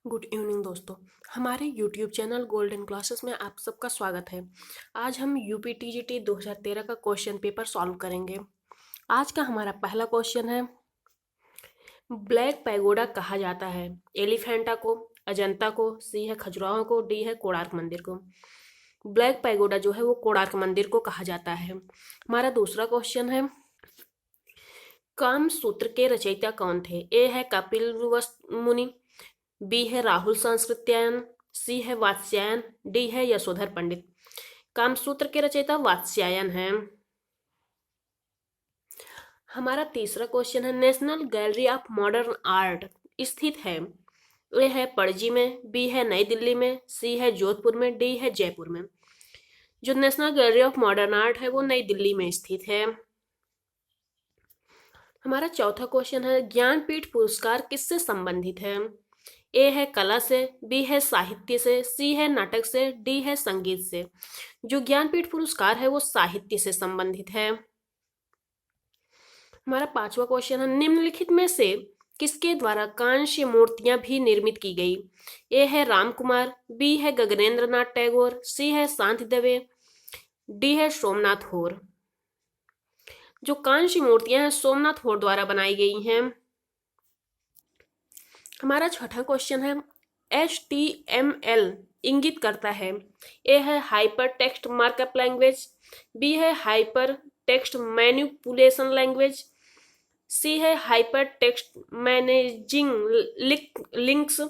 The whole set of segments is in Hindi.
गुड इवनिंग दोस्तों। हमारे यूट्यूब चैनल गोल्डन क्लासेस में आप सबका स्वागत है। आज हम यूपीटीजीटी 2013 का क्वेश्चन पेपर सॉल्व करेंगे। आज का हमारा पहला क्वेश्चन है, ब्लैक पैगोडा कहा जाता है एलिफेंटा को, अजंता को, सी है खजुराहो को, डी है कोणार्क मंदिर को। ब्लैक पैगोडा जो है वो कोणार्क मंदिर को कहा जाता है। हमारा दूसरा क्वेश्चन है, काम सूत्र के रचयिता कौन थे? ए है कपिल मुनि, बी है राहुल संस्कृत्यायन, सी है वात्स्यायन, डी है यशोधर पंडित। कामसूत्र के रचयिता वात्स्यायन हैं। हमारा तीसरा क्वेश्चन है, national gallery of modern art स्थित है? ए है पणजी में, बी है नई दिल्ली में, सी है जोधपुर में, डी है जयपुर में। जो national gallery of modern art है वो नई दिल्ली में स्थित है। हमारा चौथा क्वेश्चन है, ज्ञानपीठ पुरस्कार किससे संबंधित है? ए है कला से, बी है साहित्य से, सी है नाटक से, डी है संगीत से। जो ज्ञानपीठ पुरस्कार है वो साहित्य से संबंधित है। हमारा पांचवा क्वेश्चन है, निम्नलिखित में से किसके द्वारा कांस्य मूर्तियां भी निर्मित की गई? ए है रामकुमार, बी है गगनेंद्र नाथ टैगोर, सी है शांति दवे, डी है सोमनाथ होर। जो कांस्य मूर्तियां हैं सोमनाथ होर द्वारा बनाई गई हैं। हमारा छठा क्वेश्चन है, HTML इंगित करता है? ए है hyper text markup language, B है hyper text manipulation language, C है hyper text managing links,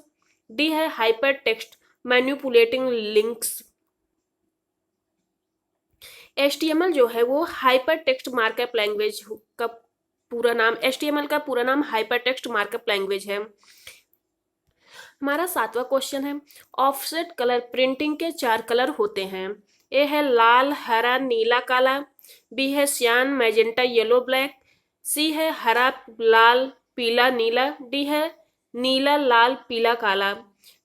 D है hyper text manipulating links. HTML जो है वो हाइपर टेक्स्ट मार्कअप लैंग्वेज का पूरा नाम, HTML का पूरा नाम हाइपर टेक्स्ट मार्कअप लैंग्वेज है। हमारा सातवां क्वेश्चन है, ऑफसेट कलर प्रिंटिंग के 4 कलर होते हैं? ए है लाल, हरा, नीला, काला, बी है सियान, मैजेंटा, येलो, ब्लैक, सी है हरा, लाल, पीला, नीला, डी है नीला, लाल, पीला, काला।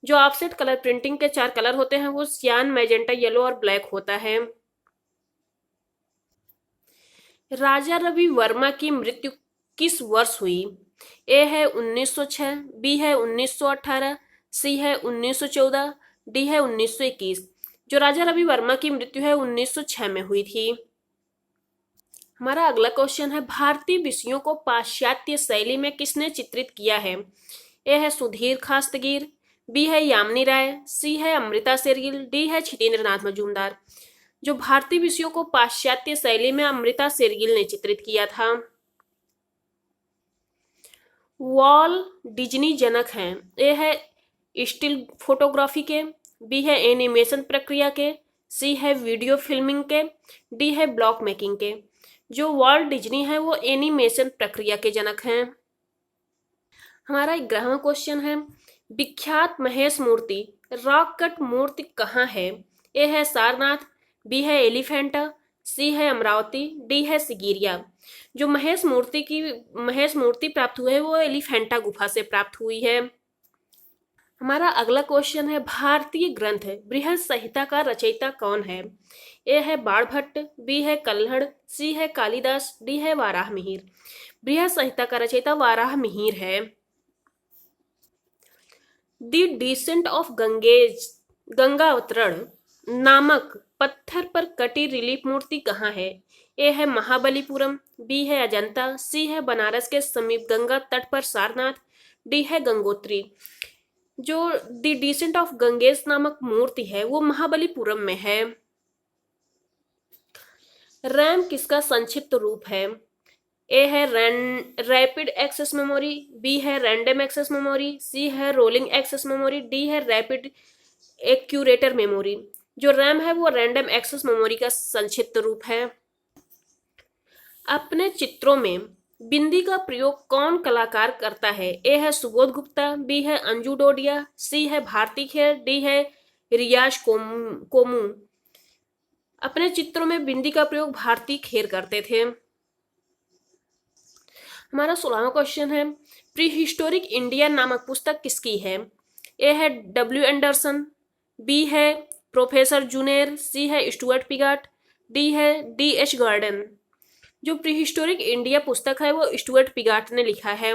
जो ऑफसेट कलर प्रिंटिंग के 4 कलर होते हैं वो सियान, मैजेंटा, येलो और ब्लैक होता है। राजा रवि वर्मा की मृत्यु किस वर्ष हुई? ए है 1906, बी है 1918, सी है 1914, डी है 1921। जो राजा रवि वर्मा की मृत्यु है 1906 में हुई थी। हमारा अगला क्वेश्चन है, भारतीय विषयों को पाश्चात्य शैली में किसने चित्रित किया है? ए है सुधीर खास्तगीर, बी है यामिनी राय, सी है अमृता शेरगिल, डी है छितेंद्र नाथ मजूमदार। जो भारतीय विषयों को पाश्चात्य शैली में अमृता शेरगिल ने चित्रित किया था। वॉल डिज्नी जनक हैं? ए है स्टिल फोटोग्राफी के, बी है एनिमेशन प्रक्रिया के, सी है वीडियो फिल्मिंग के, डी है ब्लॉक मेकिंग के। जो वॉल्ट डिज्नी है वो एनिमेशन प्रक्रिया के जनक हैं। हमारा 11वां क्वेश्चन है, विख्यात महेश मूर्ति रॉक कट मूर्ति कहाँ है? ए है सारनाथ, बी है एलिफेंटा, सी है अमरावती, डी है सिगिरिया। जो महेश मूर्ति प्राप्त हुई है वो एलिफेंटा गुफा से प्राप्त हुई है। हमारा अगला क्वेश्चन है, भारतीय ग्रंथ बृहद संहिता का रचयिता कौन है? ए है बाणभट्ट, बी है कल्हड़, सी है कालिदास, डी है वाराह मिहिर। बृहद संहिता का रचयिता वाराह मिहिर है। The descent of Ganges Ganga अवतरण नामक पत्थर पर कटी रिलीफ मूर्ति कहाँ है? ए है महाबलीपुरम, बी है अजंता, सी है बनारस के समीप गंगा तट पर सारनाथ, डी है गंगोत्री। जो द डिसेंट ऑफ गंगेज नामक मूर्ति है वो महाबलीपुरम में है। रैम किसका संक्षिप्त रूप है? ए है रैपिड एक्सेस मेमोरी, बी है रैंडम एक्सेस मेमोरी, सी है रोलिंग एक्सेस मेमोरी, डी है रैपिड एक्यूरेटर मेमोरी। जो रैम है वो रैंडम एक्सेस मेमोरी का संक्षिप्त रूप है। अपने चित्रों में बिंदी का प्रयोग कौन कलाकार करता है? ए है सुबोध गुप्ता, बी है अंजू डोडिया, सी है भारती खेर, डी है रियाज कोमू। अपने चित्रों में बिंदी का प्रयोग भारती खेर करते थे। हमारा 16वां क्वेश्चन है, प्री हिस्टोरिक इंडिया नामक पुस्तक किसकी है? ए है डब्ल्यू एंडरसन, बी है प्रोफेसर जूनेर, सी है स्टुअर्ट पिगाट, डी है D.H. गार्डन। जो प्री हिस्टोरिक इंडिया पुस्तक है वो स्टुअर्ट पिगाट ने लिखा है।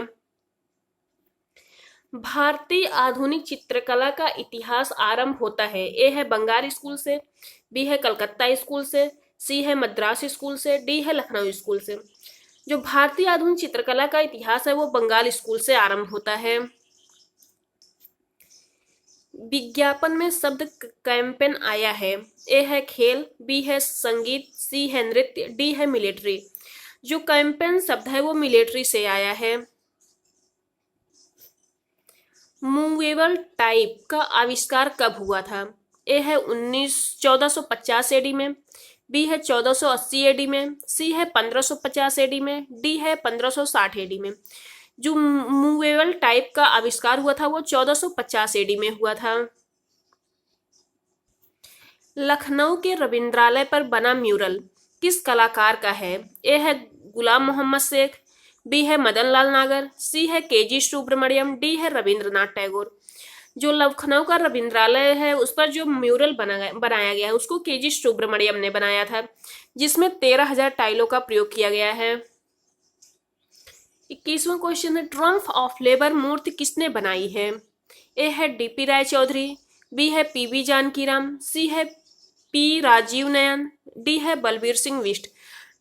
भारतीय आधुनिक चित्रकला का इतिहास आरंभ होता है। ए है बंगाल स्कूल से, बी है कलकत्ता स्कूल से, सी है मद्रास स्कूल से, डी है लखनऊ स्कूल से। जो भारतीय आधुनिक चित्रकला का इतिहास है वो बंगाल स्कूल से आरंभ होता है। विज्ञापन में शब्द कैंपेन आया है। ए है खेल, बी है संगीत, सी है नृत्य, डी है मिलिट्री। जो कैंपेन शब्द है वो मिलिट्री से आया है। मूवेबल टाइप का आविष्कार कब हुआ था? ए है 1450 एडी में, बी है 1480 एडी में, सी है 1550 एडी में, डी है 1560 एडी में। जो मूवेबल टाइप का आविष्कार हुआ था वो 1450 एडी में हुआ था। लखनऊ के रविंद्रालय पर बना म्यूरल किस कलाकार का है? ए है गुलाम मोहम्मद शेख, बी है मदन लाल नागर, सी है केजी सुब्रमण्यम, डी है रविंद्रनाथ टैगोर। जो लखनऊ का रविंद्रालय है उस पर जो म्यूरल बनाया गया है उसको केजी सुब्रमण्यम ने बनाया था, जिसमें 13,000 टाइलों का प्रयोग किया गया है। 21वां क्वेश्चन है, ट्रम्प ऑफ लेबर मूर्ति किसने बनाई है? ए है डीपी राय चौधरी, बी है पीवी जानकीराम, सी है पी राजीव नयन, डी है बलबीर सिंह बिष्ट।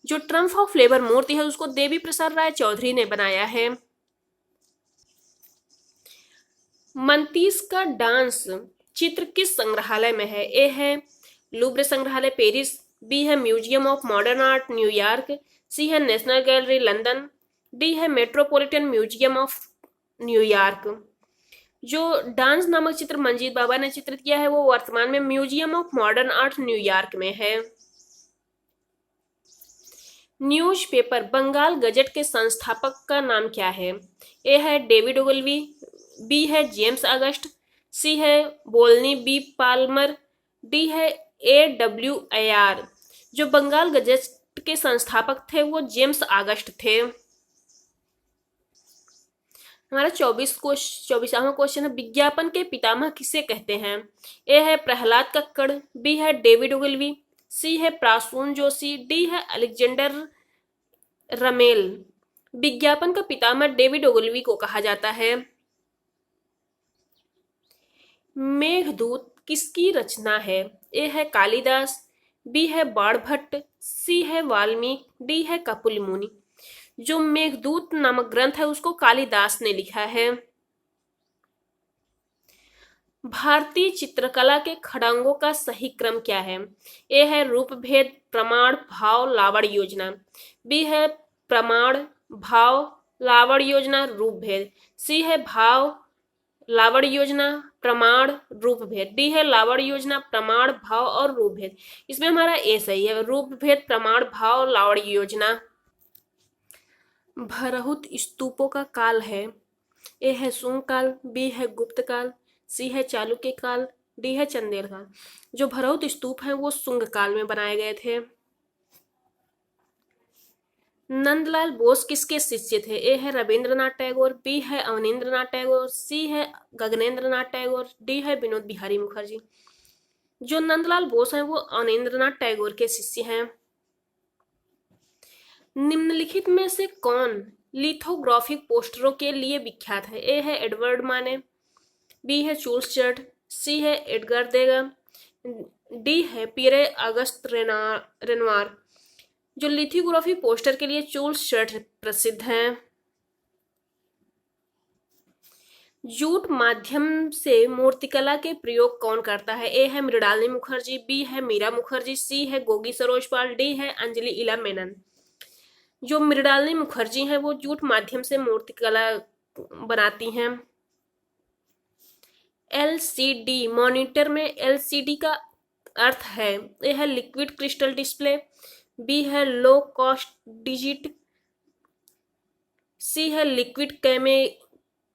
जो ट्रम्प ऑफ लेबर मूर्ति है उसको देवी प्रसाद राय चौधरी ने बनाया है। मंतीस का डांस चित्र किस संग्रहालय में है? ए है लूव्र संग्रहालय पेरिस, बी है museum of modern art New York, सी है नेशनल गैलरी लंदन, डी है मेट्रोपॉलिटन म्यूजियम ऑफ न्यूयॉर्क। जो डांस नामक चित्र मंजीत बाबा ने चित्रित किया है वो वर्तमान में museum of modern art New York में है। न्यूज़पेपर बंगाल गजट के संस्थापक का नाम क्या है? ए है डेविड ओगलवी, बी है जेम्स अगस्ट, सी है बोलनी बी पाल्मर, डी है AWAR। जो बंगाल गजट के संस्थापक थे वो जेम्स अगस्ट थे। हमारा 24वां क्वेश्चन है, विज्ञापन के पितामह किसे कहते हैं? ए है प्रहलाद कक्कड़, बी है डेविड ओगलवी, सी है प्रासून जोशी, डी है अलेक्जेंडर रमेल। विज्ञापन का पितामह डेविड ओगलवी को कहा जाता है। मेघदूत किसकी रचना है? ए है कालिदास, बी है बाणभट्ट, सी है वाल्मीकि, डी है कपिल मुनि। जो मेघदूत नामक ग्रंथ है उसको कालिदास ने लिखा है। भारतीय चित्रकला के खड़ंगों का सही क्रम क्या है? ए है रूप भेद प्रमाण भाव लावण्य योजना, बी है प्रमाण भाव लावण्य योजना रूप भेद, सी है भाव लावण्य योजना प्रमाण रूप भेद, डी है लावण्य योजना प्रमाण भाव और रूप भेद। इसमें हमारा ए सही है, रूप भेद प्रमाण भाव लावण्य योजना। भरहुत स्तूपों का काल है? ए है शुंग काल, बी है गुप्त काल, सी है चालुक्य काल, डी है चंदेल काल। जो भरहुत स्तूप हैं वो शुंग काल में बनाए गए थे। नंदलाल बोस किसके शिष्य थे? ए है रविंद्रनाथ टैगोर, बी है अवनींद्रनाथ टैगोर, सी है गगनेंद्रनाथ टैगोर, डी है विनोद बिहारी मुखर्जी। जो नंदलाल बोस हैं वो अवनींद्रनाथ टैगोर के शिष्य हैं। निम्नलिखित में से कौन लिथोग्राफिक पोस्टरों के लिए विख्यात है? ए है एडवर्ड माने, बी है चूल्स चर्ट, सी है एडगर देगा, डी है पियरे अगस्त रेनवार। जो लिथोग्राफी पोस्टर के लिए चूल्स चर्ट प्रसिद्ध हैं। जूट माध्यम से मूर्तिकला के प्रयोग कौन करता है? ए है मृणालिनी मुखर्जी, बी है मीरा मुखर्जी, सी है गोगी सरोज पाल, डी है अंजलि इला मेनन। जो मृणालिनी मुखर्जी हैं वो जूट माध्यम से मूर्तिकला बनाती हैं। LCD मॉनिटर में LCD का अर्थ है? ए है लिक्विड क्रिस्टल डिस्प्ले, बी है लो कॉस्ट डिजिट, सी है लिक्विड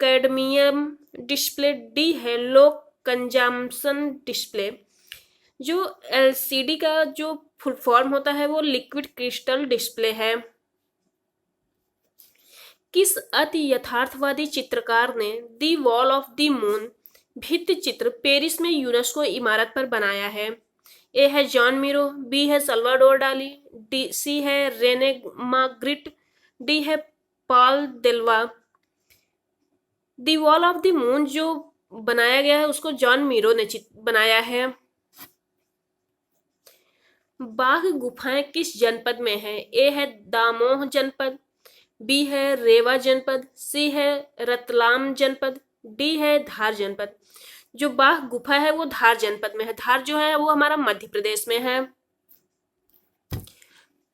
कैडमियम डिस्प्ले, डी है लो कंजम्पशन डिस्प्ले। जो LCD का जो फुल फॉर्म होता है वो लिक्विड क्रिस्टल डिस्प्ले है। किस अति यथार्थवादी चित्रकार ने दी वॉल ऑफ द मून भित्ति चित्र पेरिस में यूनेस्को इमारत पर बनाया है? ए है जॉन मीरो, बी है सल्वाडोर डाली, डी सी है रेने माग्रिट, डी है Paul Delvaux. The Wall of the Moon जो बनाया गया है उसको जॉन मीरो ने बनाया है। बाघ गुफाएं किस जनपद में है? ए है दामोह जनपद, बी है रेवा जनपद, सी है रतलाम जनपद, डी है धार जनपद। जो बाघ गुफा है वो धार जनपद में है। धार जो है वो हमारा मध्य प्रदेश में है।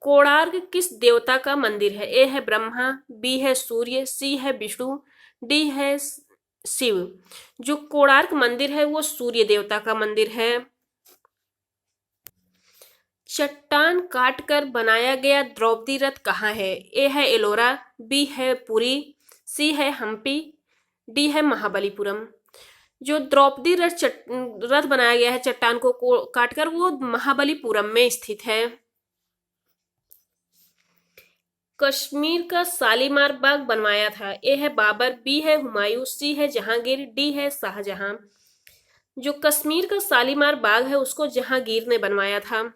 कोणार्क किस देवता का मंदिर है? ए है ब्रह्मा, बी है सूर्य, सी है विष्णु, डी है शिव। जो कोणार्क मंदिर है वो सूर्य देवता का मंदिर है। चट्टान काटकर बनाया गया द्रौपदी रथ कहाँ है? ए है एलोरा, बी है पुरी, सी है हम्पी, डी है महाबलीपुरम। जो द्रौपदी रथ बनाया गया है चट्टान को काटकर वो महाबलीपुरम में स्थित है। कश्मीर का शालीमार बाग बनवाया था? ए है बाबर, बी है हुमायूं, सी है जहांगीर, डी है शाहजहां। जो कश्मीर का शालीमार बाग है उसको जहांगीर ने बनवाया था।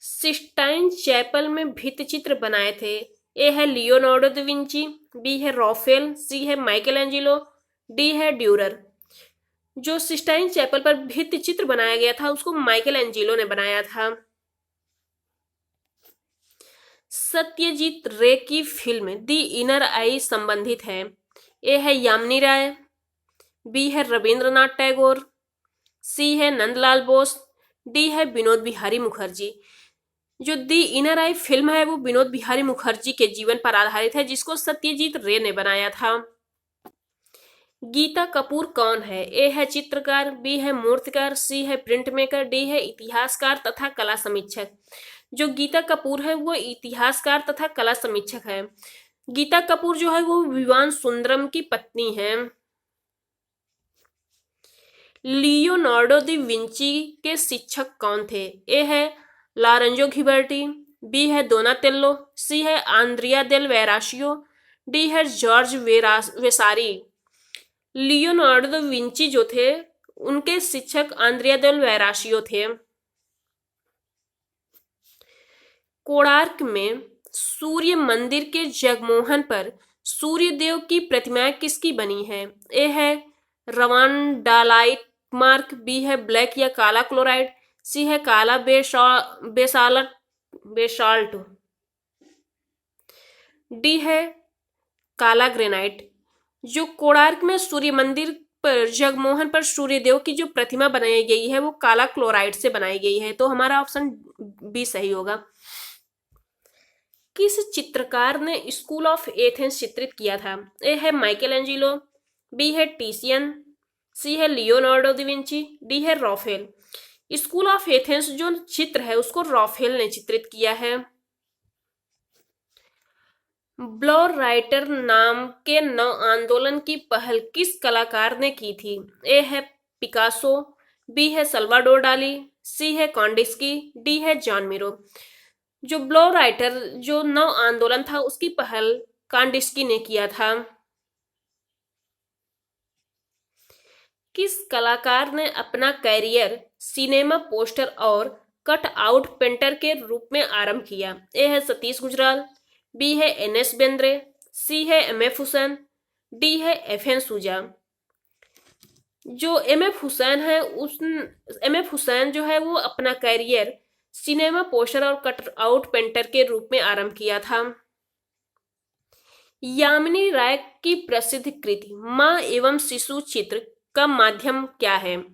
सिस्टाइन चैपल में भित्ति चित्र बनाए थे? ए है लियोनार्डो दा विंची, बी है राफेल, सी है माइकल एंजिलो, डी है ड्यूरर। जो सिस्टाइन चैपल पर भित्ति चित्र बनाया गया था उसको माइकल एंजिलो ने बनाया था। सत्यजीत रे की फिल्म दी इनर आई संबंधित है? ए है यामिनी राय, बी है रविंद्रनाथ टैगोर, सी है नंदलाल बोस, डी है विनोद बिहारी मुखर्जी। जो दी इनर आई फिल्म है वो विनोद बिहारी मुखर्जी के जीवन पर आधारित है जिसको सत्यजीत रे ने बनाया था। गीता कपूर कौन है? ए है चित्रकार, बी है मूर्तिकार, सी है प्रिंट मेकर, डी है इतिहासकार तथा कला समीक्षक। जो गीता कपूर है वो इतिहासकार तथा कला समीक्षक है। गीता कपूर जो है वो विवान सुंदरम की पत्नी है। लियोनार्डो दी विंची के शिक्षक कौन थे? ए है लॉरेंजो घिबर्टी, बी है दोनातेल्लो, सी है आंद्रिया देल वेराशियो, डी है जॉर्ज वेसारी। लियोनार्डो दा विंची जो थे उनके शिक्षक आंद्रिया देल वेराशियो थे। कोणार्क में सूर्य मंदिर के जगमोहन पर सूर्य देव की प्रतिमाएं किसकी बनी है? ए है रवांडालाइट मार्क, बी है ब्लैक या काला क्लोराइड, सी है काला बेसाल्ट, डी है काला ग्रेनाइट। जो कोणार्क में सूर्य मंदिर पर जगमोहन पर सूर्यदेव की जो प्रतिमा बनाई गई है वो काला क्लोराइड से बनाई गई है। तो हमारा ऑप्शन बी सही होगा। किस चित्रकार ने स्कूल ऑफ एथेंस चित्रित किया था? ए है माइकल एंजिलो, बी है टिसियन, सी है लियोनार्डो दा विंची, डी है राफेल। स्कूल ऑफ एथेंस जो चित्र है उसको राफेल ने चित्रित किया है। ब्लॉर राइटर नाम के नव आंदोलन की पहल किस कलाकार ने की थी? ए है पिकासो, बी है सल्वाडोर डाली, सी है कॉन्डिस्की, डी है जॉन मीरो। जो ब्लॉर राइटर जो नव आंदोलन था उसकी पहल कांडिस्की ने किया था। किस कलाकार ने अपना कैरियर सिनेमा पोस्टर और कट आउट पेंटर के रूप में आरंभ किया? ए है सतीश गुजराल, बी है एनएस बेंद्रे, सी है एमएफ हुसैन, डी है एफएन सूजा। जो एमएफ हुसैन है उस एमएफ हुसैन जो है वो अपना कैरियर सिनेमा पोस्टर और कट आउट पेंटर के रूप में आरंभ किया था। यामिनी राय की प्रसिद्ध कृति माँ एवं शिशु चित्र का माध्यम क्या है?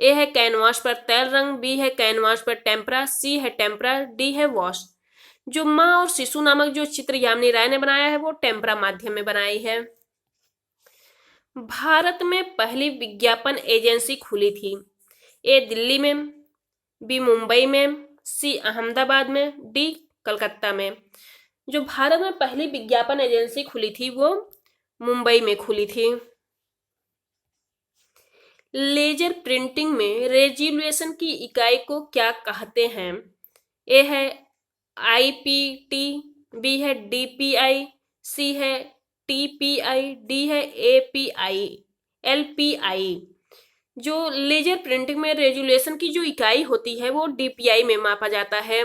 ए है कैनवास पर तैल रंग, बी है कैनवास पर टेम्परा, सी है टेम्परा, डी है वॉश। जो माँ और शिशु नामक जो चित्र यामिनी राय ने बनाया है वो टेम्परा माध्यम में बनाई है। भारत में पहली विज्ञापन एजेंसी खुली थी? ए दिल्ली में, बी मुंबई में, सी अहमदाबाद में, डी कलकत्ता में। जो भारत में पहली विज्ञापन एजेंसी खुली थी वो मुंबई में खुली थी। लेजर प्रिंटिंग में रेजोल्यूशन की इकाई को क्या कहते हैं? ए है आईपीटी, बी है डीपीआई, सी है टीपीआई, डी है एपीआई एलपीआई। जो लेजर प्रिंटिंग में रेजोल्यूशन की जो इकाई होती है वो डीपीआई में मापा जाता है।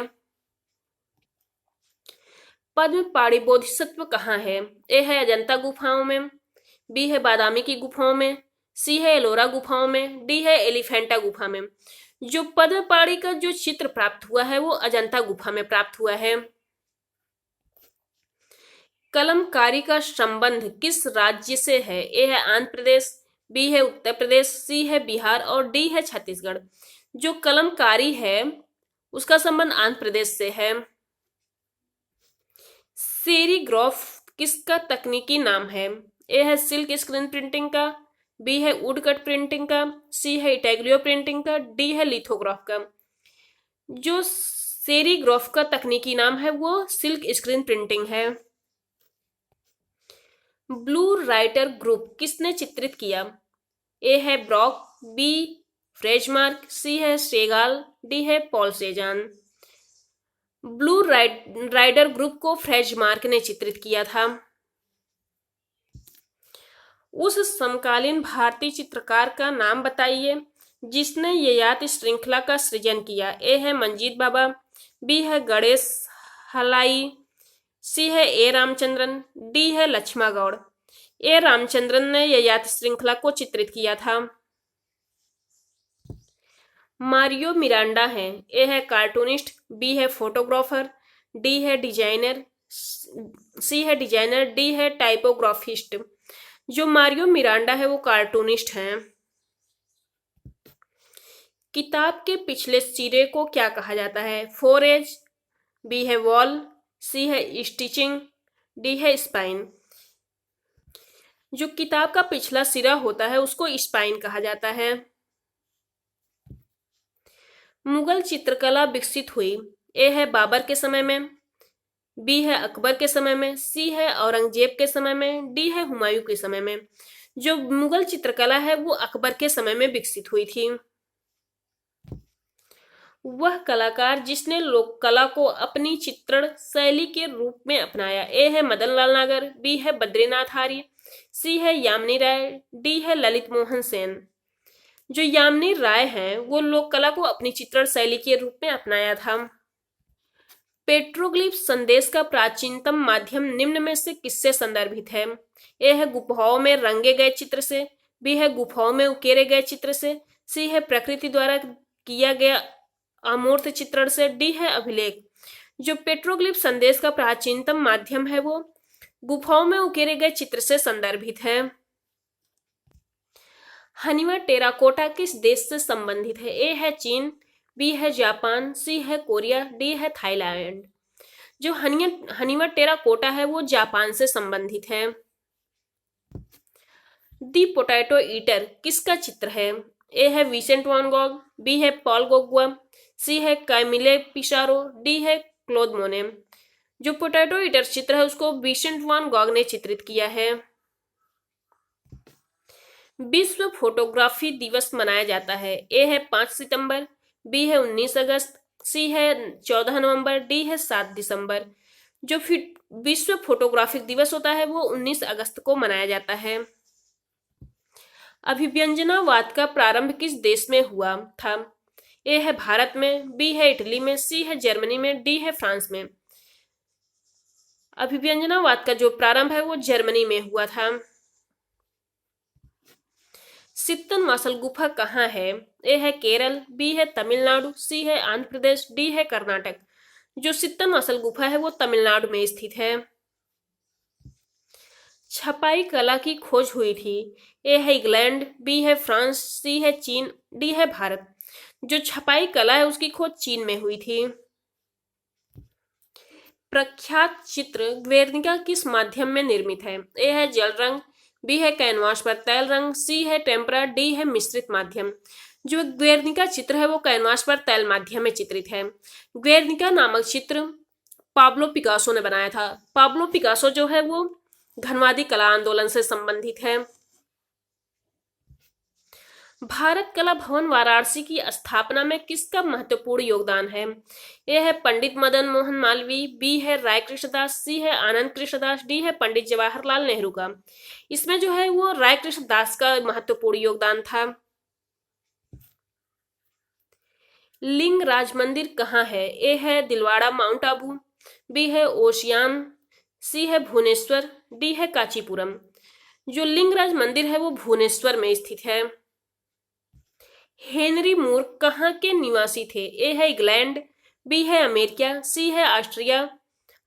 पद्म पाणी बोधिसत्व कहाँ है? ए है अजंता गुफाओं में, बी है बादामी की गुफाओं में, सी है एलोरा गुफाओं में, डी है एलिफेंटा गुफा में। जो पद्म पाणी का जो चित्र प्राप्त हुआ है वो अजंता गुफा में प्राप्त हुआ है। कलमकारी का संबंध किस राज्य से है? ए है आंध्र प्रदेश, बी है उत्तर प्रदेश, सी है बिहार और डी है छत्तीसगढ़। जो कलमकारी है उसका संबंध आंध्र प्रदेश से है। सेरीग्राफ किसका तकनीकी नाम है? ए है सिल्क स्क्रीन प्रिंटिंग का, बी है वुड कट प्रिंटिंग का, सी है इटाग्लियो प्रिंटिंग का, डी है लिथोग्राफ का। जो सेरीग्राफ का तकनीकी नाम है वो सिल्क स्क्रीन प्रिंटिंग है। ब्लू राइटर ग्रुप किसने चित्रित किया? ए है ब्रॉक, बी फ्रेजमार्क, सी है सेगाल, डी है पॉल सेजान। ब्लू राइडर ग्रुप को फ्रेजमार्क ने चित्रित किया था। उस समकालीन भारतीय चित्रकार का नाम बताइए जिसने ययाति श्रृंखला का सृजन किया। ए है मंजीत बाबा, बी है गणेश हलाई, सी है ए रामचंद्रन, डी है लक्ष्मा गौड़। ए रामचंद्रन ने ययाति श्रृंखला को चित्रित किया था। मारियो मिरांडा है। ए है कार्टूनिस्ट, बी है फोटोग्राफर, डी है डिजाइनर, सी है डिजाइनर, डी है टाइपोग्राफिस्ट। जो मारियो मिरांडा है वो कार्टूनिस्ट हैं। किताब के पिछले सिरे को क्या कहा जाता है? फोरेज, बी है वॉल, सी है स्टिचिंग, डी है स्पाइन। जो किताब का पिछला सिरा होता है उसको स्पाइन कहा जाता है। मुगल चित्रकला विकसित हुई। ए है बाबर के समय में, बी है अकबर के समय में, सी है औरंगजेब के समय में, डी है हुमायूं के समय में। जो मुगल चित्रकला है वो अकबर के समय में विकसित हुई थी। वह कलाकार जिसने लोक कला को अपनी चित्रण शैली के रूप में अपनाया। ए है मदन लाल नागर, बी है बद्रीनाथ आर्य, सी है यामिनी राय, डी है ललित मोहन सेन। जो यामिनी राय हैं वो लोक कला को अपनी चित्रण शैली के रूप में अपनाया था। पेट्रोग्लिफ संदेश का प्राचीनतम माध्यम निम्न में से किससे संदर्भित है? ए है गुफाओं में रंगे गए चित्र से, बी है गुफाओं में उकेरे गए चित्र से, सी है प्रकृति द्वारा किया गया अमूर्त चित्रण से, डी है अभिलेख। जो पेट्रोग्लिफ संदेश का प्राचीनतम माध्यम है वो गुफाओं में उकेरे गए चित्र से संदर्भित है। हनीवा टेराकोटा किस देश से संबंधित है? ए है चीन, बी है जापान, सी है कोरिया, डी है थाईलैंड। जो हनीवा टेराकोटा है वो जापान से संबंधित है। दी पोटैटो ईटर किसका चित्र है? ए है विसेंट वैन गॉग, बी है पॉल गोगुआ, सी है कैमिले पिसारो, डी है क्लोद मोने। जो पोटैटो ईटर चित्र है उसको विसेंट वैन गॉग ने चित्रित किया है। विश्व फोटोग्राफी दिवस मनाया जाता है। ए है 5 सितंबर, बी है 19 अगस्त, सी है 14 नवंबर, डी है 7 दिसंबर। जो विश्व फोटोग्राफिक दिवस होता है वो 19 अगस्त को मनाया जाता है। अभिव्यंजनावाद का प्रारंभ किस देश में हुआ था? ए है भारत में, बी है इटली में, सी है जर्मनी में, डी है फ्रांस में। अभिव्यंजनावाद का जो प्रारंभ है वो जर्मनी में हुआ था। सित्तन वासल गुफा कहाँ है? ए है केरल, बी है तमिलनाडु, सी है आंध्र प्रदेश, डी है कर्नाटक। जो सित्तन वासल गुफा है वो तमिलनाडु में स्थित है। छपाई कला की खोज हुई थी। ए है इंग्लैंड, बी है फ्रांस, सी है चीन, डी है भारत। जो छपाई कला है उसकी खोज चीन में हुई थी। प्रख्यात चित्र ग्वेर्निका किस माध्यम में निर्मित है? ए है जल रंग, बी है कैनवास पर तैल रंग, सी है टेम्परा, डी है मिश्रित माध्यम। जो ग्वेर्निका चित्र है वो कैनवास पर तैल माध्यम में चित्रित है। ग्वेर्निका नामक चित्र पाब्लो पिकासो ने बनाया था। पाब्लो पिकासो जो है वो घनवादी कला आंदोलन से संबंधित है। भारत कला भवन वाराणसी की स्थापना में किसका महत्वपूर्ण योगदान है? ए है पंडित मदन मोहन मालवीय, बी है राय कृष्णदास, सी है आनंद कृष्णदास, डी है पंडित जवाहरलाल नेहरू का। इसमें जो है वो राय कृष्णदास का महत्वपूर्ण योगदान था। लिंग राज मंदिर कहाँ है? ए है दिलवाड़ा माउंट आबू, बी है ओशियान, सी है भुवनेश्वर, डी है कांचीपुरम। जो लिंगराज मंदिर है वो भुवनेश्वर में स्थित है। हेनरी मूर कहाँ के निवासी थे? ए है इंग्लैंड, बी है अमेरिका, सी है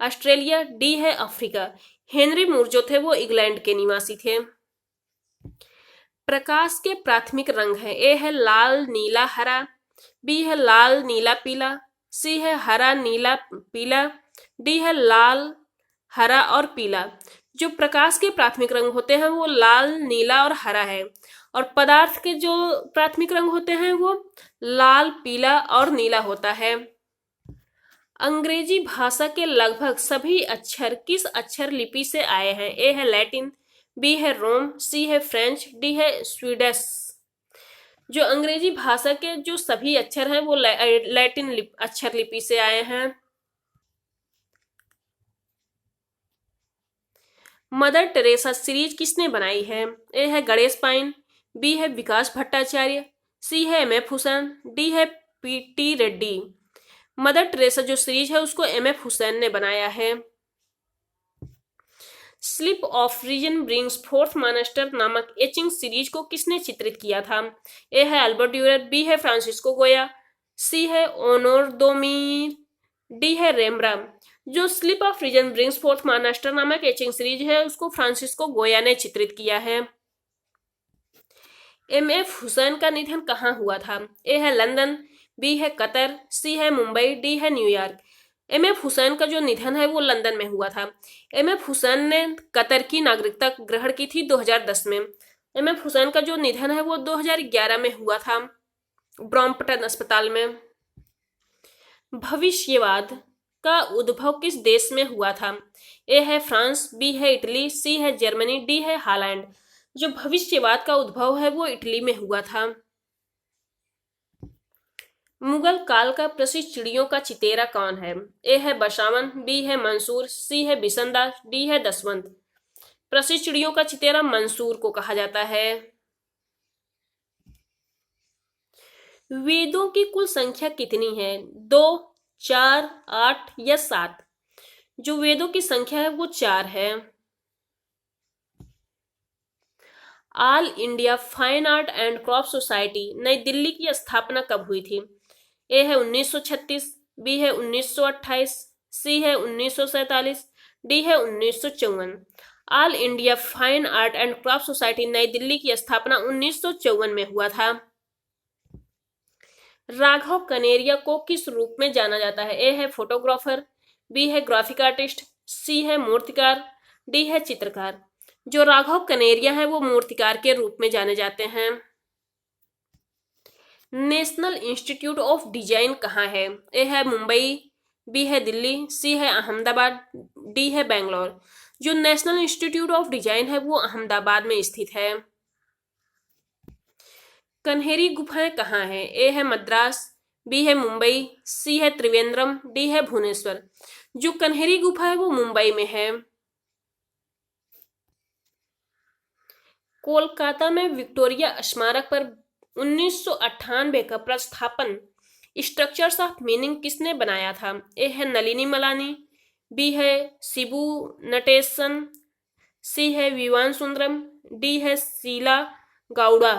ऑस्ट्रेलिया, डी है अफ्रीका। हेनरी मूर जो थे वो इंग्लैंड के निवासी थे। प्रकाश के प्राथमिक रंग है, ए है लाल नीला हरा, बी है लाल नीला पीला, सी है हरा नीला पीला, डी है लाल हरा और पीला। जो प्रकाश के प्राथमिक रंग होते हैं वो लाल नीला और हरा है, और पदार्थ के जो प्राथमिक रंग होते हैं वो लाल पीला और नीला होता है। अंग्रेजी भाषा के लगभग सभी अक्षर किस अक्षर लिपि से आए हैं? ए है लैटिन, बी है रोम, सी है फ्रेंच, डी है स्वीडिश। जो अंग्रेजी भाषा के जो सभी अक्षर हैं वो लैटिन अक्षर लिपि से आए हैं। मदर टेरेसा सीरीज किसने बनाई है? ए है गणेश पाइन, बी है विकास भट्टाचार्य, सी है एम.एफ. हुसैन, डी है पी.टी. रेड्डी। मदर टेरेसा जो सीरीज है उसको एम.एफ. हुसैन ने बनाया है। Sleep of reason brings forth monster नामक एचिंग सीरीज को किसने चित्रित किया था? ए है अल्बर्ट ड्यूrer, बी है फ्रांसिस्को गोया, सी है ओनोर दोमीर, डी है रेम्ब्रा। जो sleep of reason brings forth monster नामक एचिंग सीरीज है उसको फ्रांसिस्को गोया ने चित्रित किया है। एम.एफ. हुसैन का निधन कहाँ हुआ था? ए है लंदन, बी है कतर, सी है मुंबई, डी है न्यूयॉर्क। एम.एफ. हुसैन का जो निधन है वो लंदन में हुआ था। एम.एफ. हुसैन ने कतर की नागरिकता ग्रहण की थी 2010 में। एम.एफ. हुसैन का जो निधन है वो 2011 में हुआ था ब्रॉम्पटन अस्पताल में। भविष्यवाद का उद्भव किस देश में हुआ था? ए है फ्रांस, बी है इटली, सी है जर्मनी, डी है हॉलैंड। जो भविष्यवाद का उद्भव है वो इटली में हुआ था। मुगल काल का प्रसिद्ध चिड़ियों का चितेरा कौन है? ए है बसावन, बी है मंसूर, सी है बिसनदास, डी है दसवंत। प्रसिद्ध चिड़ियों का चितेरा मंसूर को कहा जाता है। वेदों की कुल संख्या कितनी है? 2, 4, 8 या 7? जो वेदों की संख्या है वो 4 है। All India fine art and craft society नई दिल्ली की स्थापना कब हुई थी? ए है 1936, बी है 1928, सी है 1947, डी है 1954। All India fine art and craft society नई दिल्ली की स्थापना 1954 में हुआ था। राघव कनेरिया को किस रूप में जाना जाता है? ए है फोटोग्राफर, बी है ग्राफिक आर्टिस्ट, सी है मूर्तिकार, डी है चित्रकार। जो राघव कनेरिया है वो मूर्तिकार के रूप में जाने जाते हैं। नेशनल इंस्टीट्यूट ऑफ डिजाइन कहाँ है? ए है मुंबई, बी है दिल्ली, सी है अहमदाबाद, डी है बेंगलोर। जो नेशनल इंस्टीट्यूट ऑफ डिजाइन है वो अहमदाबाद में स्थित है। कन्हेरी गुफाएं कहाँ हैं? ए है मद्रास, बी है मुंबई, सी है त्रिवेंद्रम, डी है भुवनेश्वर। जो कन्हेरी गुफा है वो मुंबई में है। कोलकाता में विक्टोरिया स्मारक पर 1998 का प्रस्थापन स्ट्रक्चर्स ऑफ मीनिंग किसने बनाया था? ए है नलिनी मलानी, बी है शिबू नटेशन, सी है विवान सुंदरम, डी है शीला गाउडा।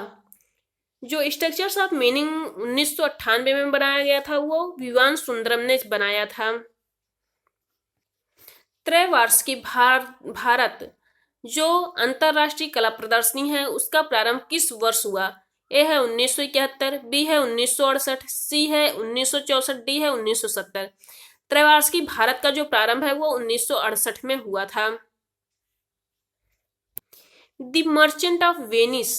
जो स्ट्रक्चर्स ऑफ मीनिंग 1998 में बनाया गया था वो विवान सुंदरम ने बनाया था। त्रैवार्षिकी भारत जो अंतरराष्ट्रीय कला प्रदर्शनी है उसका प्रारंभ किस वर्ष हुआ? ए है 1971, बी है 1968, सी है 1964, डी है 1970। त्रैवार्षिकी भारत का जो प्रारंभ है वो 1968 में हुआ था। द मर्चेंट ऑफ वेनिस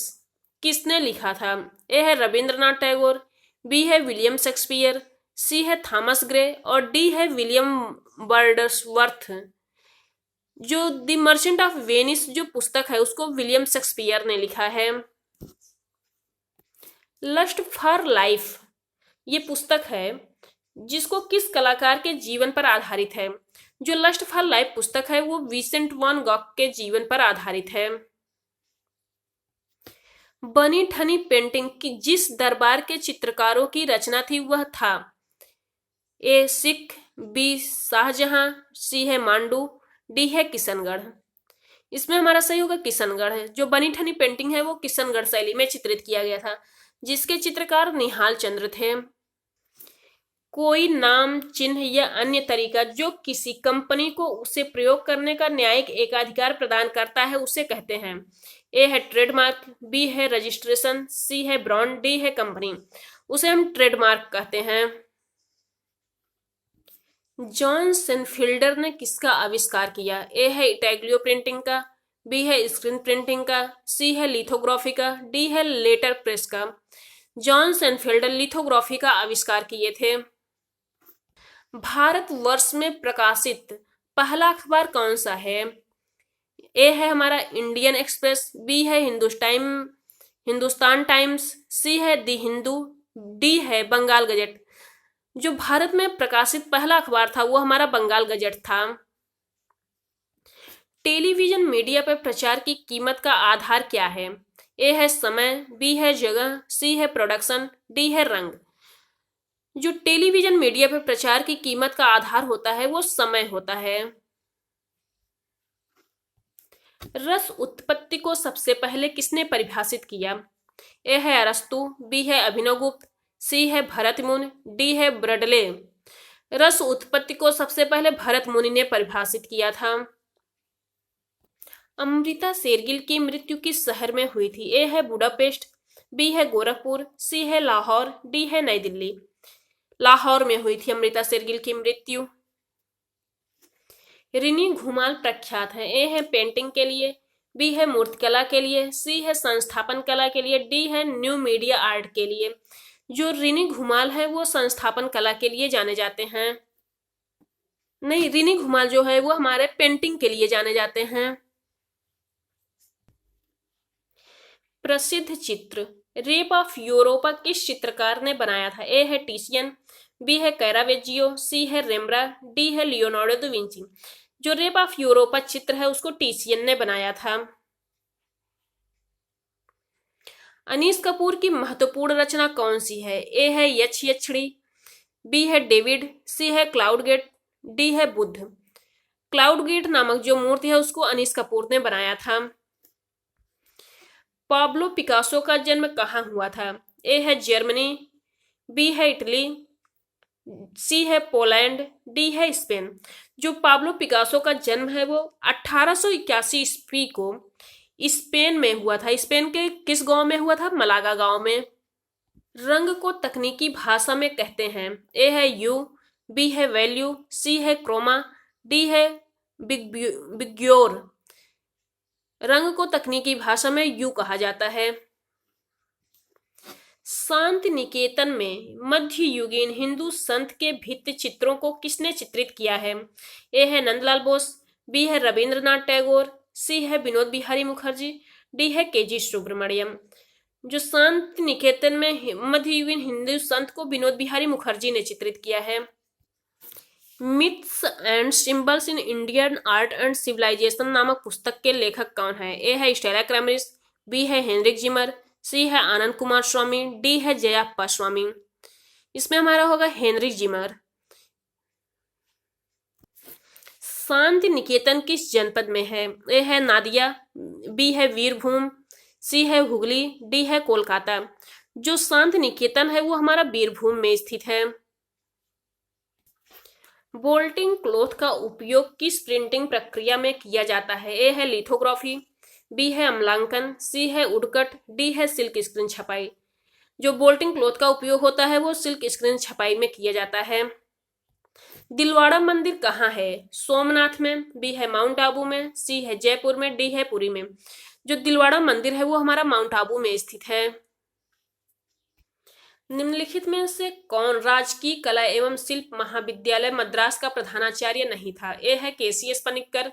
किसने लिखा था? ए है रविंद्रनाथ टैगोर, बी है विलियम शेक्सपियर, सी है थॉमस ग्रे और डी है विलियम वर्ड्सवर्थ। जो द मर्चेंट ऑफ वेनिस जो पुस्तक है उसको विलियम शेक्सपियर ने लिखा है। लस्ट फॉर लाइफ ये पुस्तक है जिसको किस कलाकार के जीवन पर आधारित है? जो लस्ट फॉर लाइफ पुस्तक है वो विसेंट वैन गॉग के जीवन पर आधारित है। बनी ठनी पेंटिंग की जिस दरबार के चित्रकारों की रचना थी वह था? ए सिख, बी शाहजहां, सी है मांडू, डी है किशनगढ़। इसमें हमारा सही होगा किशनगढ़ है। जो बनी ठनी पेंटिंग है वो किशनगढ़ शैली में चित्रित किया गया था, जिसके चित्रकार निहाल चंद्र थे। कोई नाम, चिन्ह या अन्य तरीका जो किसी कंपनी को उसे प्रयोग करने का न्यायिक एकाधिकार प्रदान करता है उसे कहते हैं। ए है ट्रेडमार्क, बी है रजिस्ट्रेशन, सी है ब्रांड, डी है कंपनी। उसे हम ट्रेडमार्क कहते हैं। जॉन सेनफील्डर ने किसका आविष्कार किया? ए है इटाग्लियो प्रिंटिंग का, बी है स्क्रीन प्रिंटिंग का, सी है लिथोग्राफी का, डी है लेटर प्रेस का। जॉन सेनफील्डर लिथोग्राफी का आविष्कार किए थे। भारतवर्ष में प्रकाशित पहला अखबार कौन सा है? ए है हमारा इंडियन एक्सप्रेस, बी है हिंदुस्तान टाइम्स, सी है दी हिंदू, डी है बंगाल गजट। जो भारत में प्रकाशित पहला अखबार था वो हमारा बंगाल गजट था। टेलीविजन मीडिया पर प्रचार की कीमत का आधार क्या है? ए है समय, बी है जगह, सी है प्रोडक्शन, डी है रंग। जो टेलीविजन मीडिया पर प्रचार की कीमत का आधार होता है वो समय होता है। रस उत्पत्ति को सबसे पहले किसने परिभाषित किया? ए है अरस्तु, बी है अभिनवगुप्त, सी है भरत मुनि, डी है ब्रडले। रस उत्पत्ति को सबसे पहले भरत मुनि ने परिभाषित किया था। अमृता शेरगिल की मृत्यु किस शहर में हुई थी? ए है बुडापेस्ट, बी है गोरखपुर, सी है लाहौर, डी है नई दिल्ली। लाहौर में हुई थी अमृता शेरगिल की मृत्यु। रिनी घुमाल प्रख्यात है। ए है पेंटिंग के लिए, बी है मूर्तिकला के लिए, सी है संस्थापन कला के लिए, डी है न्यू मीडिया आर्ट के लिए। जो रिनी घुमाल है वो संस्थापन कला के लिए जाने जाते हैं। नहीं, रिनी घुमाल जो है वो हमारे पेंटिंग के लिए जाने जाते हैं। प्रसिद्ध चित्र रेप ऑफ यूरोपा किस चित्रकार ने बनाया था? ए है टिशियन, बी है कैरावेजियो, सी है रेम्ब्रा, डी है लियोनार्डो दा विंची। जो रेप ऑफ यूरोपा चित्र है उसको टिशियन ने बनाया था। अनीस कपूर की महत्वपूर्ण रचना कौन सी है? ए है यक्षयक्षिणी, बी है डेविड, सी है क्लाउड गेट, डी है बुद्ध। क्लाउड गेट नामक जो मूर्ति है उसको अनीस कपूर ने बनाया था। पाब्लो पिकासो का जन्म कहाँ हुआ था? ए है जर्मनी, बी है इटली, सी है पोलैंड, डी है स्पेन। जो पाब्लो पिकासो का जन्म है वो 1881 ईस्वी को स्पेन में हुआ था। स्पेन के किस गांव में हुआ था? मलागा गांव में। रंग को तकनीकी भाषा में कहते हैं। ए है यू, बी है वैल्यू, सी है क्रोमा, डी है बिग्योर। रंग को तकनीकी भाषा में यू कहा जाता है। शांति निकेतन में मध्ययुगीन हिंदू संत के भित्ति चित्रों को किसने चित्रित किया है? ए है नंदलाल बोस, बी है रविंद्रनाथ टैगोर, सी है विनोद बिहारी मुखर्जी, डी है केजी सुब्रमण्यम। जो शांति निकेतन में मध्ययुगीन हिंदू संत को विनोद बिहारी मुखर्जी ने चित्रित किया है। Myths and symbols in Indian art and civilisation नामक पुस्तक के लेखक कौन है? ए है स्टेला क्रैमरिस, बी है हेनरिक जिमर, सी है आनंद कुमार स्वामी, डी है जयाप्पा स्वामी। इसमें हमारा होगा हेनरिक जिमर। शांति निकेतन किस जनपद में है? ए है नादिया, बी है वीरभूम, सी है हुगली, डी है कोलकाता। जो शांति निकेतन है वो हमारा वीरभूम में स्थित है। बोल्टिंग क्लॉथ का उपयोग किस प्रिंटिंग प्रक्रिया में किया जाता है? ए है लिथोग्राफी, बी है अम्लांकन, सी है वुडकट, डी है सिल्क स्क्रीन छपाई। जो बोल्टिंग क्लॉथ का उपयोग होता है वो सिल्क स्क्रीन छपाई में किया जाता है। दिलवाड़ा मंदिर कहाँ है? सोमनाथ में, बी है माउंट आबू में, सी है जयपुर में, डी है पुरी में। जो दिलवाड़ा मंदिर है वो हमारा माउंट आबू में स्थित है। निम्नलिखित में से कौन राजकीय कला एवं शिल्प महाविद्यालय मद्रास का प्रधानाचार्य नहीं था? ए है केसीएस पनिक्कर,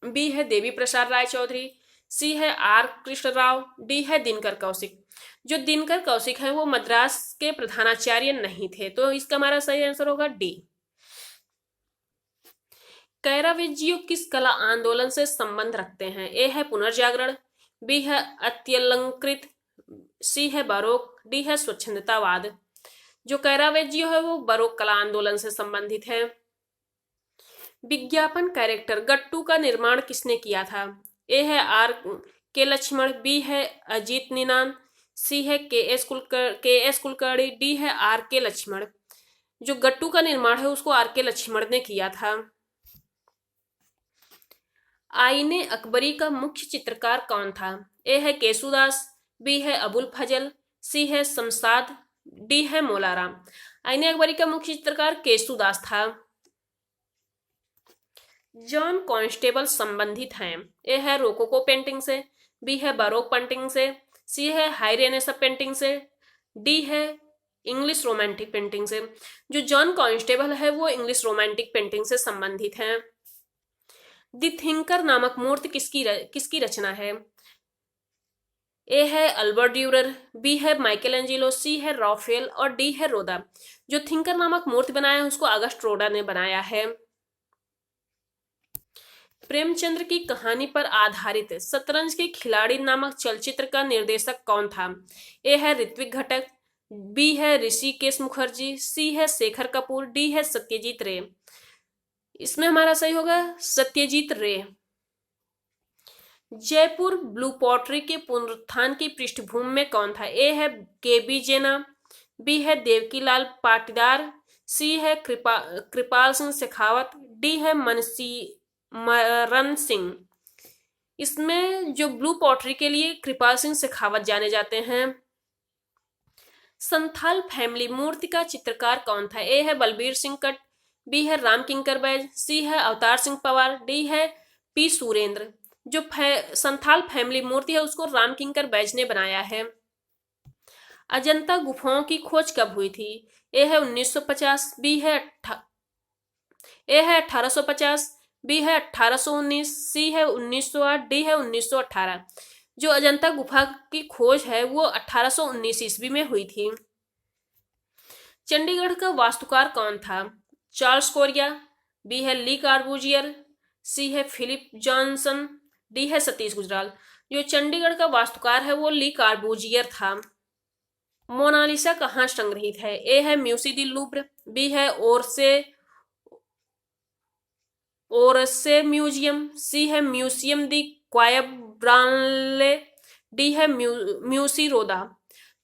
बी है देवी प्रसाद राय चौधरी, सी है आर कृष्ण राव, डी है दिनकर कौशिक। जो दिनकर कौशिक है वो मद्रास के प्रधानाचार्य नहीं थे, तो इसका हमारा सही आंसर होगा डी। कैरावेजियो किस कला आंदोलन से संबंध रखते हैं? ए है पुनर्जागरण, बी है अत्यलंकृत, सी है बारोक, डी है स्वच्छंदतावाद। जो कैरावेजियो है वो बरोक कला आंदोलन से संबंधित है। विज्ञापन कैरेक्टर गट्टू का निर्माण किसने किया था? ए है आर के लक्ष्मण, बी है अजीत निनान, सी है के एस कुलकर्णी, डी है आर के लक्ष्मण। जो गट्टू का निर्माण है उसको आर के लक्ष्मण ने किया था। आईने अकबरी का मुख्य चित्रकार कौन था? ए है केसुदास, बी है अबुल फजल, सी है शमशाद, डी है मोलाराम। आईने अकबरी का मुख्य चित्रकार केसुदास था। जॉन कॉन्स्टेबल संबंधित हैं। ए है रोकोको पेंटिंग से, बी है बारोक पेंटिंग से, सी है हाई रेनेसां पेंटिंग से, डी है इंग्लिश रोमांटिक पेंटिंग से। जो जॉन कॉन्स्टेबल है वो इंग्लिश रोमांटिक पेंटिंग से संबंधित हैं। द थिंकर नामक मूर्ति किसकी रचना है? ए है अल्बर्ट ड्यूरर, बी है माइकल एंजेलो, सी है राफेल और डी है रोदा। जो थिंकर नामक मूर्ति बनाया है उसको अगस्ट रोडा ने बनाया है। प्रेमचंद्र की कहानी पर आधारित शतरंज के खिलाड़ी नामक चलचित्र का निर्देशक कौन था? ए है ऋत्विक घटक, बी है ऋषिकेश मुखर्जी, सी है शेखर कपूर, डी है सत्यजीत रे। इसमें हमारा सही होगा सत्यजीत रे। जयपुर ब्लू पॉटरी के पुनरुत्थान की पृष्ठभूमि में कौन था? ए है केबी जेना, बी है देवकीलाल पाटीदार, सी है कृपाल सिंह शेखावत, डी है मनसीमरन सिंह। इसमें जो ब्लू पॉटरी के लिए कृपाल सिंह शेखावत जाने जाते हैं। संथाल फैमिली मूर्ति का चित्रकार कौन था? ए है बलबीर सिंह कट, बी है राम किंकर बैज, सी है अवतार सिंह पवार, डी है पी सुरेंद्र। जो संथाल फैमिली मूर्ति है उसको राम किंकर बैज ने बनाया है। अजंता गुफाओं की खोज कब हुई थी? ए है 1950, बी है 1850, बी है 1819, सी है 1908, डी है 1918। जो अजंता गुफा की खोज है वो 1819 ईस्वी में हुई थी। चंडीगढ़ का वास्तुकार कौन था? चार्ल्स कोरिया, बी है ली कार्बूजियर, सी है फिलिप जॉनसन, डी है सतीश गुजराल। जो चंडीगढ़ का वास्तुकार है वो ली कार्बूजियर था। मोनालिसा कहाँ संग्रहित है? ए है म्यूसी दी लूव्र, बी है ओरसे म्यूजियम, सी है म्यूजियम दी क्वायब्रानले, डी है म्यूसी रोदा।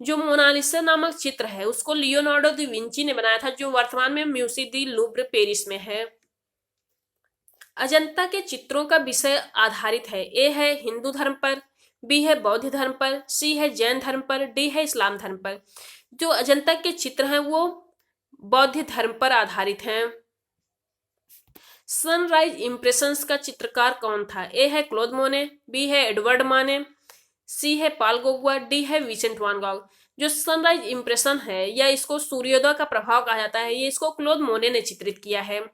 जो मोनालिसा नामक चित्र है उसको लियोनार्डो दा विंची ने बनाया था, जो वर्तमान में म्यूसी दी लूव्र पेरिस में है। अजंता के चित्रों का विषय आधारित है। ए है हिंदू धर्म पर, बी है बौद्ध धर्म पर, सी है जैन धर्म पर, डी है इस्लाम धर्म पर। जो अजंता के चित्र हैं वो बौद्ध धर्म पर आधारित हैं। सनराइज इंप्रेशंस का चित्रकार कौन था? ए है क्लोद मोने, बी है एडवर्ड माने, सी है पाल गोगुआ, डी है विसेंट वान गॉग। जो सनराइज इंप्रेशन है या इसको सूर्योदय का प्रभाव कहा जाता है, ये इसको क्लोद मोने ने चित्रित किया है।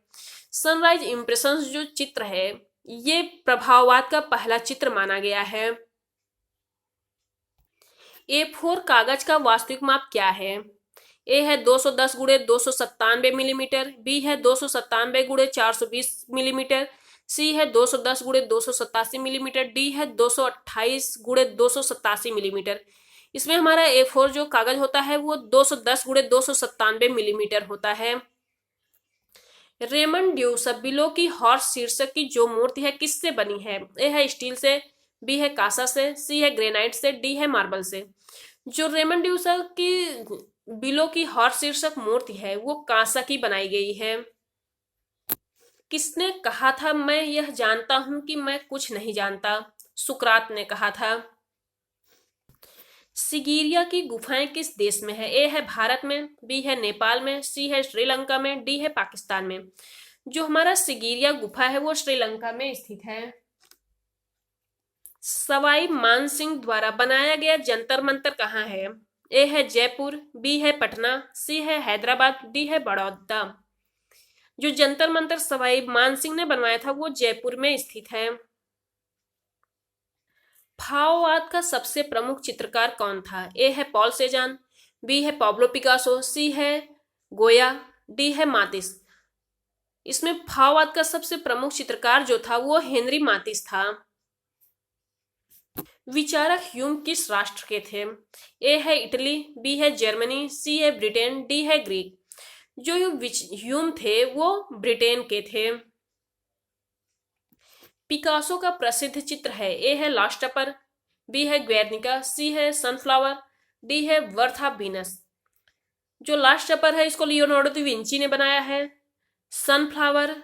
सनराइज इंप्रेशंस जो चित्र है ये प्रभाववाद का पहला चित्र माना गया है। A4 कागज का वास्तविक माप क्या है? ए है 210 गुणे 297 मिलीमीटर, बी है 297 गुणे 420 मिलीमीटर, सी है 210 गुणे 287 मिलीमीटर, डी है 228 गुणे 287 मिलीमीटर। इसमें हमारा A4 जो कागज होता है वो 210 गुणे 297 मिलीमीटर होता है। रेमंड ड्यूस बिलो की हॉर्स शीर्षक की जो मूर्ति है किससे बनी है? ए है स्टील से, बी है कांसा से, सी है ग्रेनाइट से, डी है मार्बल से। जो रेमंड ड्यूस की बिलो की हॉर्स शीर्षक मूर्ति है वो कांसा की बनाई गई है। किसने कहा था मैं यह जानता हूं कि मैं कुछ नहीं जानता? सुकरात ने कहा था। सिगिरिया की गुफाएं किस देश में है? ए है भारत में, बी है नेपाल में, सी है श्रीलंका में, डी है पाकिस्तान में। जो हमारा सिगिरिया गुफा है वो श्रीलंका में स्थित है। सवाई मानसिंह द्वारा बनाया गया जंतर मंतर कहाँ है? ए है जयपुर, बी है पटना, सी है हैदराबाद, डी है बड़ौदा। जो जंतर मंतर सवाई मानसिंह ने बनवाया था वो जयपुर में स्थित है। भाववाद का सबसे प्रमुख चित्रकार कौन था? ए है पॉल सेजान, बी है पाब्लो पिकासो, सी है गोया, डी है मातिस। इसमें भाववाद का सबसे प्रमुख चित्रकार जो था वो हेनरी मातिस था। विचारक ह्यूम किस राष्ट्र के थे? ए है इटली, बी है जर्मनी, सी है ब्रिटेन, डी है ग्रीक। जो ह्यूम थे वो ब्रिटेन के थे। पिकासो का प्रसिद्ध चित्र है? ए है लास्ट सपर, बी है ग्वेर्निका, सी है सनफ्लावर, डी है बर्थ ऑफ वीनस। जो लास्ट सपर है इसको लियोनार्डो दा विंची ने बनाया है। सनफ्लावर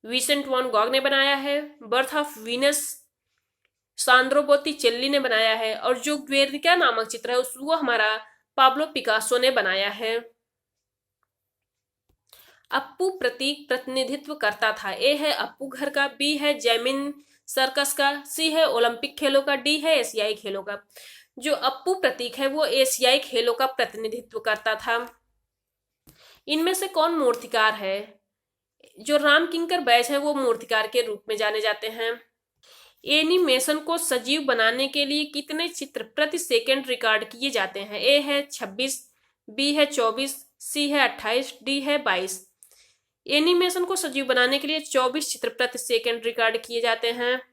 विसेंट वॉन गॉग ने बनाया है। बर्थ ऑफ वीनस सांद्रो बोत्तिचेल्ली ने बनाया है। और जो ग्वेर्निका नामक चित्र है वो हमारा पाब्लो पिकासो ने बनाया है। अप्पू प्रतीक प्रतिनिधित्व करता था? ए है अप्पू घर का, बी है जैमिन सर्कस का, सी है ओलंपिक खेलों का, डी है एशियाई खेलों का। जो अप्पू प्रतीक है वो एशियाई खेलों का प्रतिनिधित्व करता था। इनमें से कौन मूर्तिकार है? जो राम किंकर बैज है वो मूर्तिकार के रूप में जाने जाते हैं। एनिमेशन को सजीव बनाने के लिए कितने चित्र प्रति सेकंड रिकॉर्ड किए जाते हैं? ए है 26, बी है 24, सी है 28, डी है 22। एनिमेशन को सजीव बनाने के लिए 24 चित्र प्रति सेकंड रिकॉर्ड किए जाते हैं।